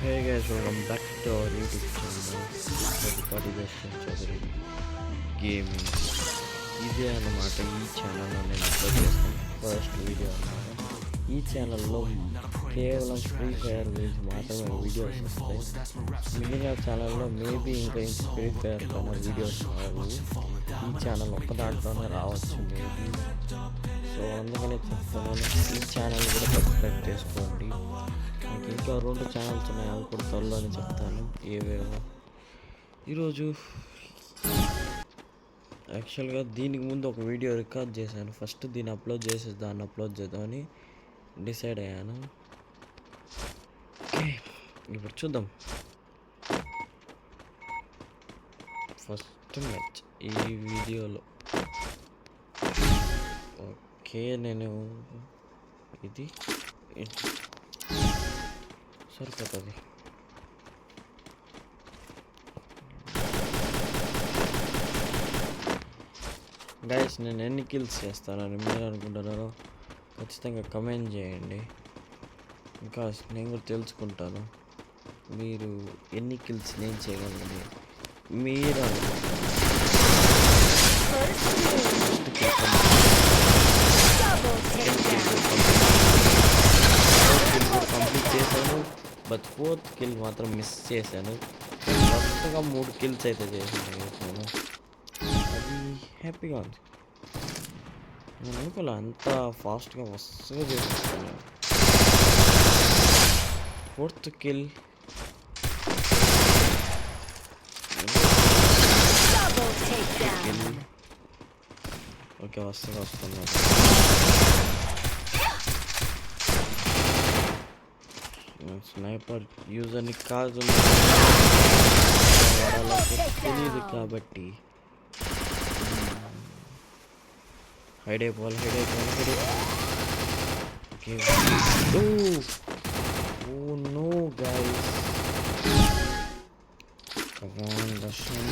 Hey guys, welcome back to our YouTube channel. Everybody Chaudhary Gaming. ఇదే అన్నమాట ఈ ఛానల్లో నేను అప్లోడ్ చేస్తాను ఫస్ట్ వీడియో అన్నమాట. ఈ ఛానల్లో కేవలం ఫ్రీ ఫైర్ గురించి మాత్రమే వీడియోస్ వస్తాయి. మిగిలిన ఛానల్లో మేబీ ఇంకా ఫ్రీ ఫైర్ కన్నా వీడియోస్ రావు. ఈ ఛానల్ ఒక్క దాంట్లోనే రావచ్చు మేబీ. సో అందుకనే చెప్తున్నాను, ఈ ఛానల్ కూడా సబ్స్క్రైబ్ చేసుకోండి. నాకు ఇంకా 2 ఛానల్స్ ఉన్నాయి, అవి కూడా త్వరలోనే చెప్తాను ఏవేవో. ఈరోజు యాక్చువల్గా దీనికి ముందు ఒక వీడియో రికార్డ్ చేశాను. ఫస్ట్ దీన్ని అప్లోడ్ చేసేసి దాన్ని అప్లోడ్ చేద్దామని డిసైడ్ అయ్యాను. ఓకే, ఇప్పుడు చూద్దాం. ఫస్ట్ మ్యాచ్ ఈ వీడియోలో. ఓకే, నేను ఇది సరిపోతుంది. గైస్, నేను ఎన్ని కిల్స్ చేస్తానని మీరు అనుకుంటున్నారో ఖచ్చితంగా కమెంట్ చేయండి. ఇంకా నేను కూడా తెలుసుకుంటాను మీరు ఎన్ని కిల్స్ నేను చేయగలను. మీరు కంప్లీట్ చేశాను, బట్ 4th కిల్ మాత్రం మిస్ చేశాను. ఫస్ట్గా 3 కిల్స్ అయితే చేశాను. అది హ్యాపీగా ఉంది. నేను అనుకోలే అంత ఫాస్ట్గా వస్తుగా చేసేస్తాను. 4th కిల్ ఓకే, వస్తున్నాను. స్నైపర్ యూజర్ని కాదు తెలియదు కాబట్టి హైడ్ అయిపోవాలి. ఓకే, ఓ నో గైస్, కమాన్ దర్శన్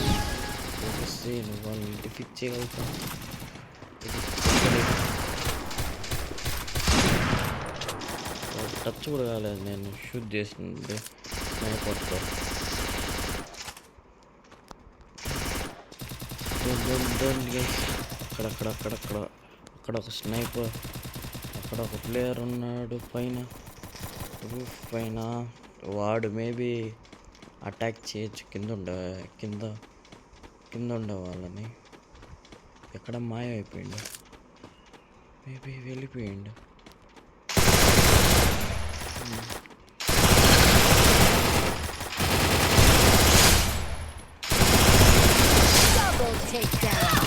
ఫోకస్సే. నువ్వు వాళ్ళని డిఫీట్ చేయగలుగుతాను. టచ్ కూడా కాలేదు, నేను షూట్ చేసింది స్నైపర్తో. అక్కడ ఒక స్నైపర్, అక్కడ ఒక ప్లేయర్ ఉన్నాడు పైన రూఫ్ పైన. వాడు మేబీ అటాక్ చేయొచ్చు కింద ఉండే వాళ్ళని. ఎక్కడ మాయమైపోయిండు, మేబీ వెళ్ళిపోయిండు.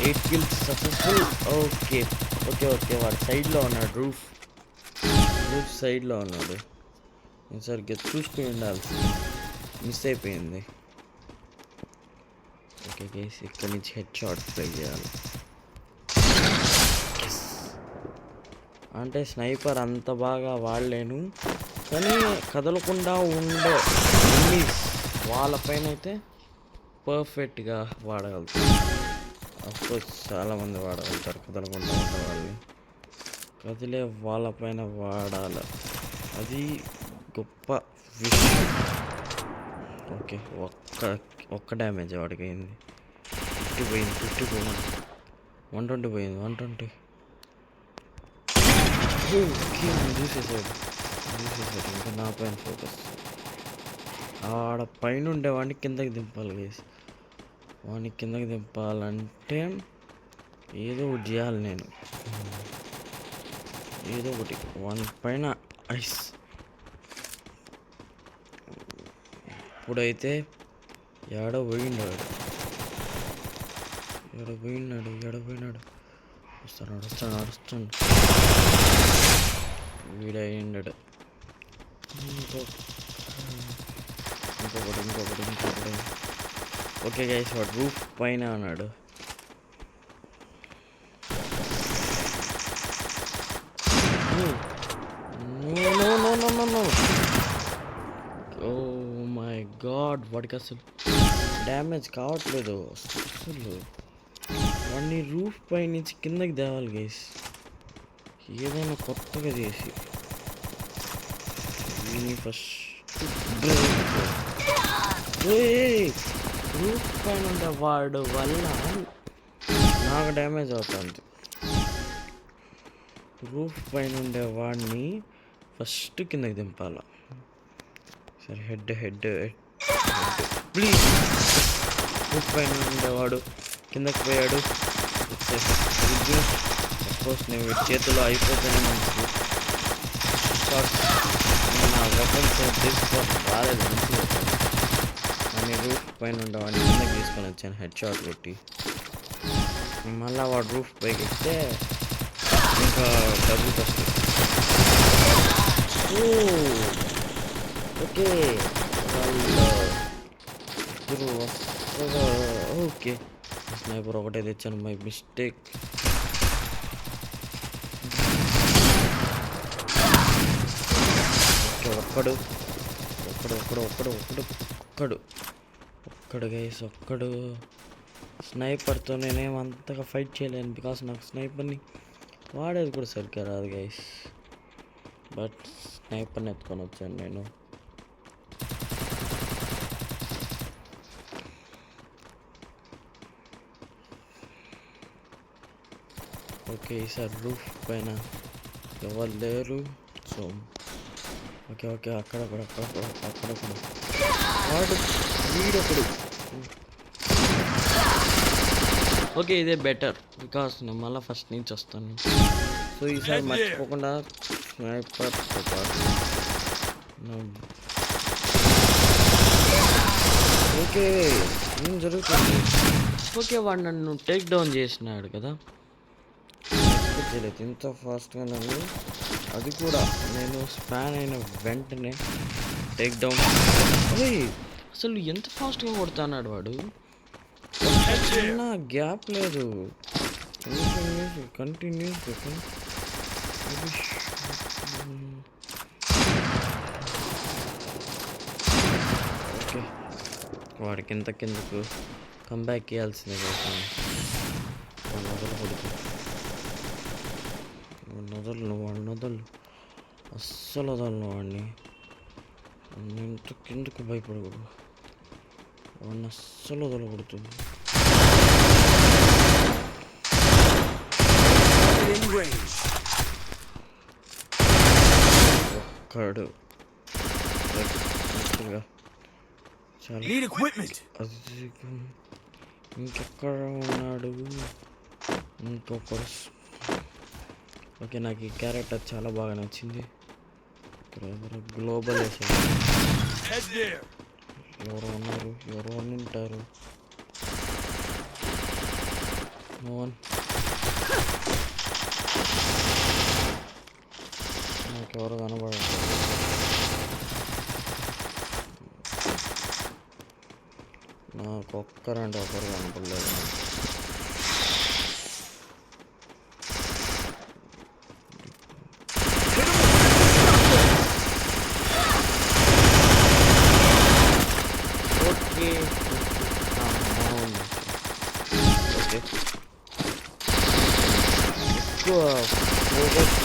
Eight kills successful. ఓకే, వాడు సైడ్లో ఉన్నాడు, రూఫ్ సైడ్లో ఉన్నాడు. నేను సరిగ్గా చూసుకుని ఉండాల్సి మిస్ అయిపోయింది. ఓకే గైస్, ఇక్కడి నుంచి హెడ్ షాట్ ట్రై చేయాలి. అంటే స్నైపర్ అంత బాగా వాడలేను, కానీ కదలకుండా ఉండే ఎనిమీస్ వాళ్ళపైన అయితే పర్ఫెక్ట్గా వాడగలుగుతారు. అఫ్కోర్స్ చాలామంది వాడగలుగుతారు కదలకుండా ఉండే వాళ్ళని. కదిలే వాళ్ళపైన వాడాలి, అది గొప్ప విషయం. ఓకే, ఒక్క డ్యామేజ్ వాడికి అయింది. 50 పోయింది, 120 పోయింది, 120. ఓకే, చూసేసాడు. ఇంకా నా పైన ఫోకస్. ఆడ పైన ఉండేవాడిని కిందకి దింపాలి గైస్. వాడిని కిందకి దింపాలంటే ఏదో ఒకటి చేయాలి నేను, ఏదో ఒకటి. వాని పైన ఐస్. ఇప్పుడైతే ఏడో పోయినాడు. వస్తాడు. వీడైండాడు. ఇంకొకటి. ఓకే గైస్, వాడు రూఫ్ పైన అన్నాడు. ఓ మై గాడ్, వాడికి అసలు డ్యామేజ్ కావట్లేదు అసలు. వాడిని రూఫ్ పై నుంచి కిందకి తేవాలి గైస్, ఏదైనా కొత్తగా చేసి. దీన్ని ఫస్ట్ రూఫ్ పైన ఉండే వాడు వల్ల నాకు డ్యామేజ్ అవుతుంది. రూఫ్ పైన ఉండే వాడిని ఫస్ట్ కిందకి దింపాల. సరే హెడ్ ప్లీజ్. రూఫ్ పైన ఉండేవాడు కిందకి పోయాడు. సపోజ్ నేను చేతిలో అయిపోతేనే మంచిది. నా వెపన్స్ తీసుకోవాలి రాలేదు మంచిగా. కానీ రూఫ్ పైన ఉండేవాడిని కిందకి తీసుకొని వచ్చాను హెడ్ షాట్ కొట్టి. మళ్ళీ వాడు రూఫ్ పైకి ఎక్కితే ఇంకా డబ్బులు వస్తుంది. ఓకే ఓకే స్నైపర్ ఒకటే తెచ్చాను, మై మిస్టేక్. ఒక్కడు గైస్, ఒక్కడు. స్నైపర్తో నేనేం అంతగా ఫైట్ చేయలేను బికాస్ నాకు స్నైపర్ని వాడేది కూడా సరిగ్గా రాదు గైస్. బట్ స్నైపర్ని ఎత్తుకొని వచ్చాను నేను. ఓకే ఈసారి రూఫ్ పైన ఎవరు లేరు. సో ఓకే అక్కడ కూడా వాడు వీడొకడు. ఓకే ఇదే బెటర్ బికాస్ నేను మళ్ళీ ఫస్ట్ నుంచి వస్తాను. సో ఈసారి మర్చిపోకుండా స్నైపర్తో పాటు ఓకే ఏం జరుగుతుంది. ఓకే వాడు నన్ను టేక్ డౌన్ చేసినాడు కదా, చేయలేదు ఇంత ఫాస్ట్గా నన్ను. అది కూడా నేను స్పాన్ అయిన వెంటనే టేక్ డౌన్. అసలు ఎంత ఫాస్ట్గా కొడుతున్నాడు వాడు, చిన్న గ్యాప్ లేదు. కంటిన్యూస్ ఓకే వాడికి కిందకు కంబ్యాక్ చేయాల్సిందే కదా. వదలను అస్సలు వదలను వాడిని. ఎంత కిందకు భయపడకూడదు, వాడిని అస్సలు వదలకూడదు. ఒక్కడు ఇంకెక్కడ ఉన్నాడు ఇంకొకడు. ఓకే నాకు ఈ క్యారెక్టర్ చాలా బాగా నచ్చింది. గ్లోబల్ ఎవరు ఉన్నారు, ఎవరు ఉంటారు. నాకెవరు కనబడతారు. నాకు ఒక్కరంటే ఒకరు కనపడలేదు. ఎక్కువ ఫోకస్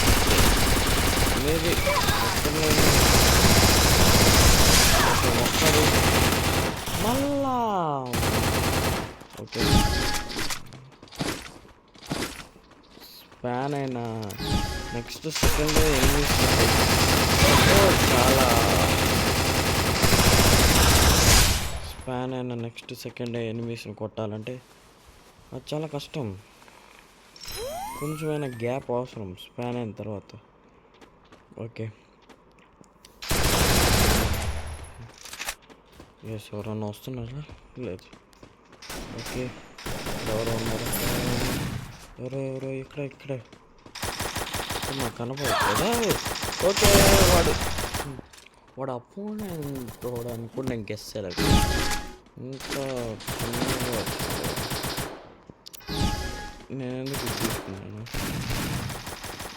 మేబీ ఒక్కడు మళ్ళా. ఓకే స్పాన్ అయినా నెక్స్ట్ సెకండ్ ఇంగ్లీష్ చాలా స్పాన్ అయిన నెక్స్ట్ సెకండ్ ఎనిమిస్ని కొట్టాలంటే అది చాలా కష్టం. కొంచెమైనా గ్యాప్ అవసరం స్పాన్ అయిన తర్వాత. ఓకే ఎస్ ఎవరన్నా వస్తున్నారా? లేదు. ఓకే ఎవరో ఉన్నారు, ఎవరో ఇక్కడ నాకు కనపడదు. ఓకే వాడు అపోనెంట్ అవడానికి కూడా నేను గెస్ చేయలేదు. ఇంకా నేను ఎందుకు తీసుకున్నాను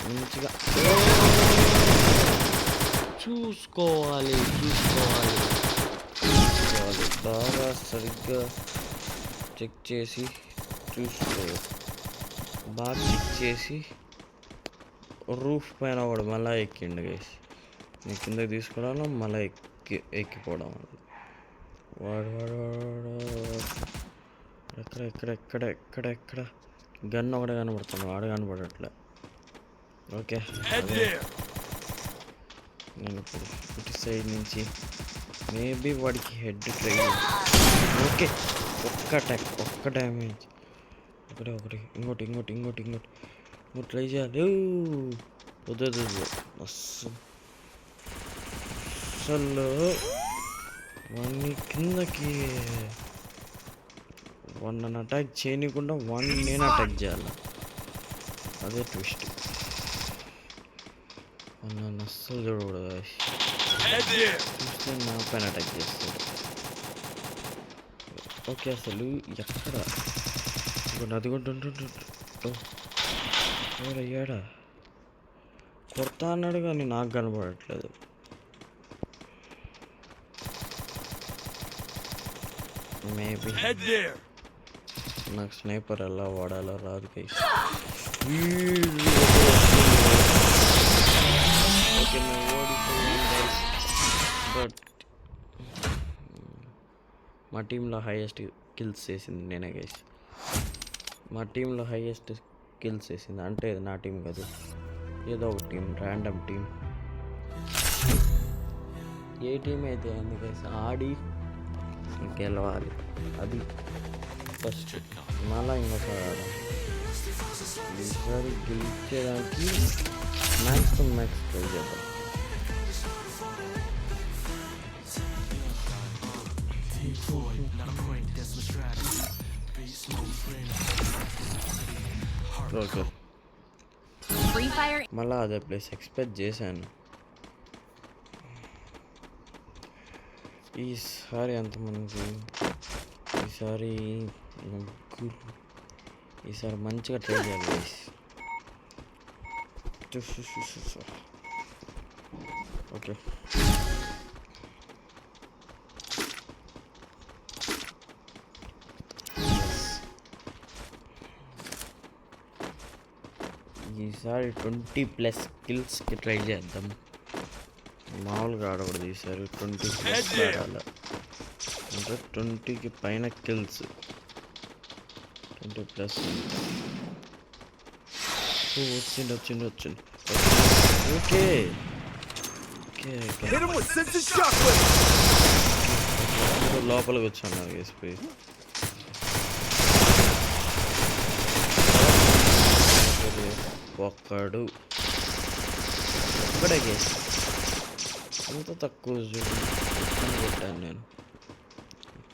మంచిగా చూసుకోవాలి బాగా సరిగ్గా చెక్ చేసి బాగా చెక్ చేసి. రూఫ్ పైన వాడు మళ్ళీ ఎక్కిండు గైస్. నేను కిందకి తీసుకురాను, మళ్ళీ ఎక్కిపోవడం వల్ల. వాడు వాడు ఎక్కడ ఎక్కడ ఎక్కడ ఎక్కడ ఎక్కడ గన్ ఒకటే కనబడుతుంది, వాడు కనబడట్లే. ఓకే, నేను ఇప్పుడు ఇటు సైడ్ నుంచి మేబీ వాడికి హెడ్ ట్రై. ఓకే, ఒక్క డ్యామేజ్. ఒకటి ఇంకోటి ఇంకోటి ఇంకోటి ఇంకోటి ఇంకోటి ట్రై చేయాలి. వద్దు అసలు వాడిని కిందకి నన్ను అటాక్ చేయకుండా నేను అటాక్ చేయాలి. అదే ట్విస్ట్. నన్ను అస్సలు చూడకూడదు, చూస్తే నా పైన అటాక్ చేస్తాడు. ఓకే, అసలు ఎక్కడ అది కూడా అయ్యాడా కొడతా అన్నాడు కానీ నాకు కనబడట్లేదు. మేబీ నాకు స్నైపర్ ఎలా వాడాలో రాదు గైస్. ఓకే, మేము ఓడిపోయాం గైస్. బట్ మా టీంలో హైయెస్ట్ కిల్స్ చేసింది నేనే గైస్. మా టీంలో హైయెస్ట్ కిల్స్ చేసింది అంటే నా టీం కాదు, ఏదో ఒక టీం, ర్యాండమ్ టీం. ఏ టీం అయితే ఏంది గైస్, ఆడి గెలవాలి, అది ఫస్ట్. మళ్ళీ ఇంకోసారి ఆడాలి. ఈసారి గెలిచేదానికి మ్యాక్స్ టు మ్యాక్స్ ట్రై చేద్దాం. ఓకే, మళ్ళీ అదే ప్లేస్ ఎక్స్పెక్ట్ చేశాను. ఈసారి ఎంతమంది, ఈసారి మంచిగా ట్రై చేయాలి గైస్. ఓకే, ఈసారి 20+ కిల్స్కి ట్రై చేద్దాం. మామూలుగా ఆడకూడదు, ఈసారి 20+ ఆడాలి. అంటే 20కి పైన కిల్స్, 20+. వచ్చింది. ఓకే లోపలికి వచ్చాను వేసిపోయి. ఒక్కడే గేస్, ఎంత తక్కువ కొట్టాను నేను.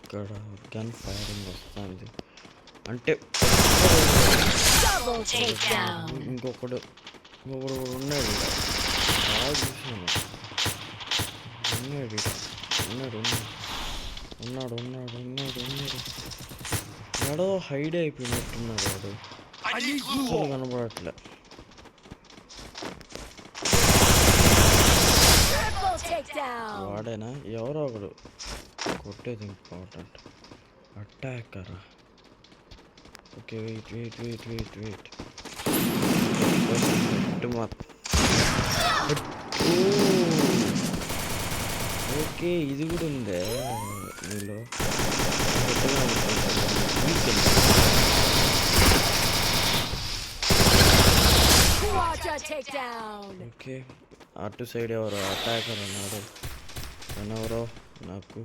ఇక్కడ గన్ ఫైరింగ్ వస్తుంది అంటే ఇంకొకడు ఉన్నాడు, బాగా చూసాను. ఉన్నాడు ఎడో హైడ్ అయిపోయినట్టున్నాడు వాడు, అసలు కనబడట్లే. వాడేనా ఎవరో ఒకడు కొట్టేది ఇంపార్టెంట్. అటాకరా. Okay, wait. ఓకే, ఇది కూడా ఉందే నీలో. ఓకే, అటు సైడ్ ఎవరో అటాకర్ అన్నాడు. ఎవరో నాకు